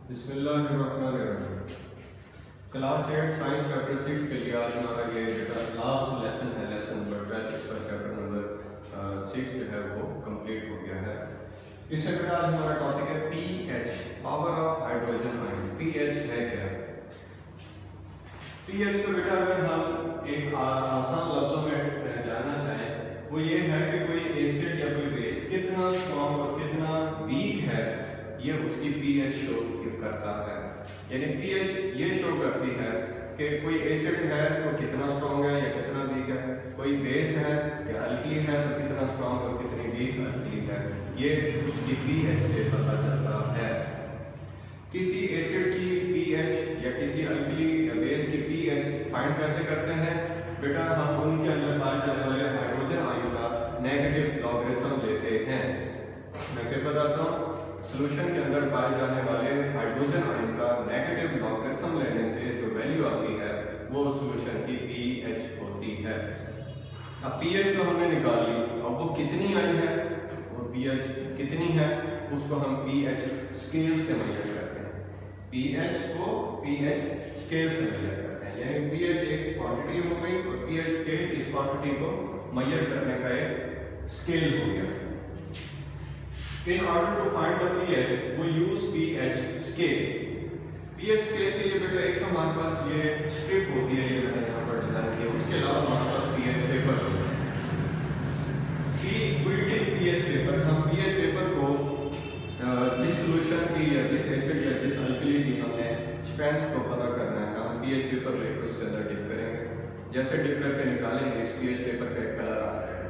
बिस्मिल्लाहिर्रहमानिर्रहीम। Class 8 science chapter 6 के लिए आज हमारा ये लास्ट लेसन है, लेसन नंबर 12। इसका चैप्टर नंबर 6 जो है वो कंप्लीट हो गया है। इससे बेटा आज हमारा टॉपिक है pH, power of hydrogen ion. PH है क्या? पीएच को बेटा अगर हम एक आसान लफ्जों में जानना चाहें वो ये है कि कोई एसिड या कोई बेस कितना स्ट्रॉन्ग और कितना वीक है, ये उसकी पीएच शो करता है। यानी पीएच ये शो करती है कि कोई एसिड है तो कितना स्ट्रॉन्ग है या कितना वीक है, कोई बेस है या अल्कली है तो कितना स्ट्रॉन्ग और कितनी वीक अल्कली है, ये उसकी पीएच से पता चलता है। किसी एसिड की पीएच या किसी अल्कली या बेस की पीएच फाइंड कैसे करते हैं बेटा? हम उनके अंदर पाए जाने वाले हाइड्रोजन आयन का नेगेटिव लॉगरिथम लेते हैं। मैं फिर बताता हूँ, सॉल्यूशन के अंदर पाए जाने वाले हाइड्रोजन आयन का नेगेटिव लॉगरिथम लेने से जो वैल्यू आती है वो सॉल्यूशन की पीएच होती है। अब पीएच तो हमने निकाल ली, अब वो कितनी आई है, वो पीएच कितनी है उसको हम पीएच स्केल से मेजर करते हैं। पीएच को पीएच स्केल से मेजर करते हैं, यानी पीएच एक क्वांटिटी हो गई और पीएच स्केल इस क्वांटिटी को मेजर करने का एक स्केल हो गया। In order to find the pH, we use pH scale. pH scale के लिए बेटा एक तो हमारे पास ये स्ट्रिप होती है, ये मैंने यहाँ पर डिजाइन किया। उसके अलावा हमारे पास pH पेपर होता है। pH पेपर, हम pH पेपर को जिस सॉल्यूशन की या जिस एसिड या जिस अल्कली की हमने स्ट्रेंथ को पता करना है, हम pH पेपर लेकर उसके अंदर डिप करेंगे। जैसे डिप करके निकालेंगे इस pH पेपर का एक कलर आ जाएगा।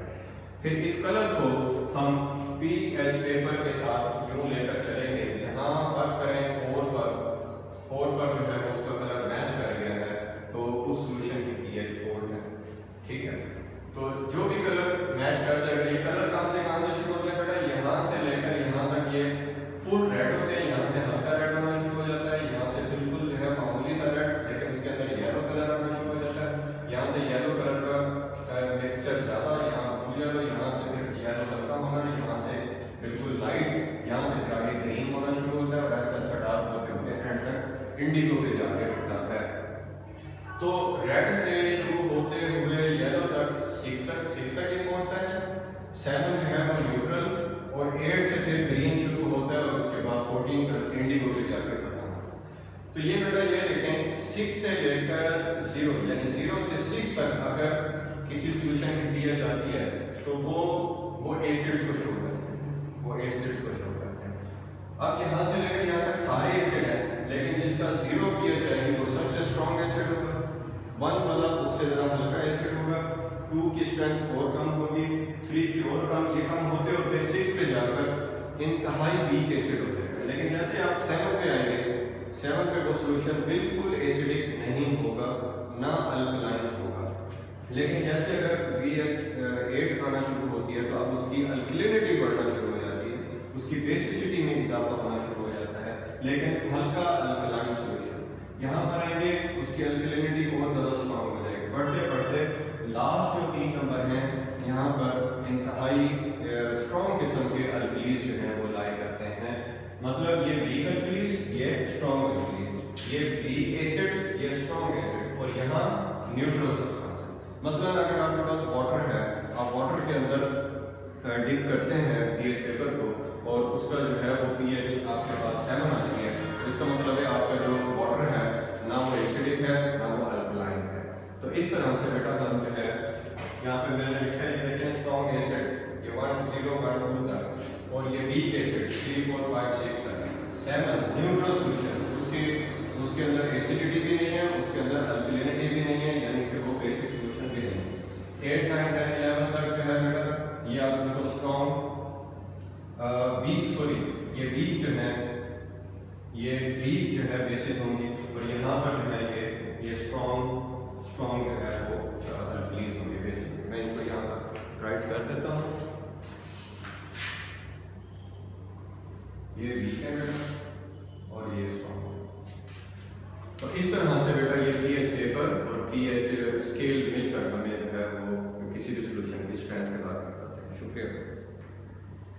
फिर इस कलर को हम पीएच पेपर के साथ यूं लेकर चलेंगे, जहां फर्ज करें 4 पर जो है उसका कलर मैच कर गया है तो उस सॉल्यूशन की पीएच 4 है। ठीक है, तो जो भी कलर मैच कर जाएगा, ये कलर कहां से शुरू होता है बेटा? यहां से लेकर यहां तक ये फुल रेड होते हैं, यहां से हल्का रेड होना शुरू हो जाता है, यहां से बिल्कुल जो है मामूली सा रेड, लेकिन उसके अंदर येलो कलर आना शुरू हो जाता है। यहां से येलो कलर का मिक्सचर ज्यादा, यहां फुल येलो, यहां से फिर येलो हल्का होना, यहां से बिल्कुल लाइट, यहाँ से आगे ग्रीन होना शुरू होता है और ऐसा ऐसा डार्क होते होते एंड तक इंडिगो पे जाके रुकता है। तो रेड से शुरू होते हुए येलो तक 6 तक ये पहुंचता है। 7 जो है वो न्यूट्रल और 8 से फिर ग्रीन शुरू होता है और उसके बाद 14 तक इंडिगो पे जाके खत्म होता है। तो ये बेटा ये देखें 6 से लेकर 0 यानी 0 से 6 तक अगर किसी सॉल्यूशन की पीएच आती है तो वो एसिड्स को शो करते हैं, वो एसिड्स को शो करते हैं। अब यहाँ से लेकर यहाँ तक सारे एसिड हैं, लेकिन जिसका 0 पीएच है वो सबसे स्ट्रॉन्ग एसिड होगा। 1 वाला उससे जरा हल्का एसिड होगा, 2 की स्ट्रेंथ और कम होगी, 3 की और कम, ये कम होते होते 6 पे जाकर इंतहाई वीक एसिड हो जाएगा। लेकिन जैसे आप 7 पे आएंगे, 7 पे वो सॉल्यूशन बिल्कुल एसिडिक नहीं होगा, ना अल्कलाइन होगा। लेकिन जैसे अगर pH 8 आना शुरू होती है तो अब उसकी अल्कलिनिटी बढ़ना शुरू हो जाती है, उसकी बेसिसिटी में इजाफा होना शुरू हो जाता है, लेकिन हल्का अल्कलाइन सॉल्यूशन यहाँ पर आएंगे, उसकी अल्कलिनिटी बहुत ज़्यादा स्ट्रॉन्ग हो जाएगी। बढ़ते बढ़ते लास्ट जो 3 नंबर हैं यहाँ पर इंतहाई स्ट्रॉन्ग किस्म के अल्कलीज जो हैं वो लाई करते हैं। मतलब ये वीक अल्कलीज, ये स्ट्रॉन्ग अल्कलीज, ये वीक एसिड, ये स्ट्रॉन्ग एसिड, और यहाँ न्यूट्रल सब्सटेंस। मसलन अगर आपके पास वाटर है, आप वाटर के अंदर डिप करते हैं पीएच पेपर को और उसका जो है वो पीएच आपके पास 7 आती है, तो इसका मतलब है आपका जो वाटर है ना वो एसिडिक है ना वो अल्कलाइन है। तो इस तरह से बेटा हम जो है यहाँ पे मैंने लिखा है, देखें स्ट्रॉन्ग एसिड ये 1 0 1 2 तक, और ये वीक एसिड 3 4 5 6 तक। 7 न्यूट्रल सॉल्यूशन, उसके अंदर एसिडिटी भी नहीं है, उसके अंदर अल्कलिनिटी भी नहीं है, यानी कि वो बेसिक सॉल्यूशन भी नहीं है। 8 9 10 11 तक जो है बेटा ये आपको स्ट्रॉन्ग ये वीक जो है बेसिस होंगी, और यहाँ पर जो है ये स्ट्रॉन्ग जो है वो अल्कलीज होंगे बेसिक। मैं इनको यहाँ पर राइट कर देता हूँ, ये वीक है बेटा और ये स्ट्रॉन्ग। तो इस तरह से बेटा ये पीएच पेपर और पीएच स्केल मिलकर हमें जो है वो किसी भी सॉल्यूशन की स्ट्रेंथ के बारे में बताते हैं। शुक्रिया।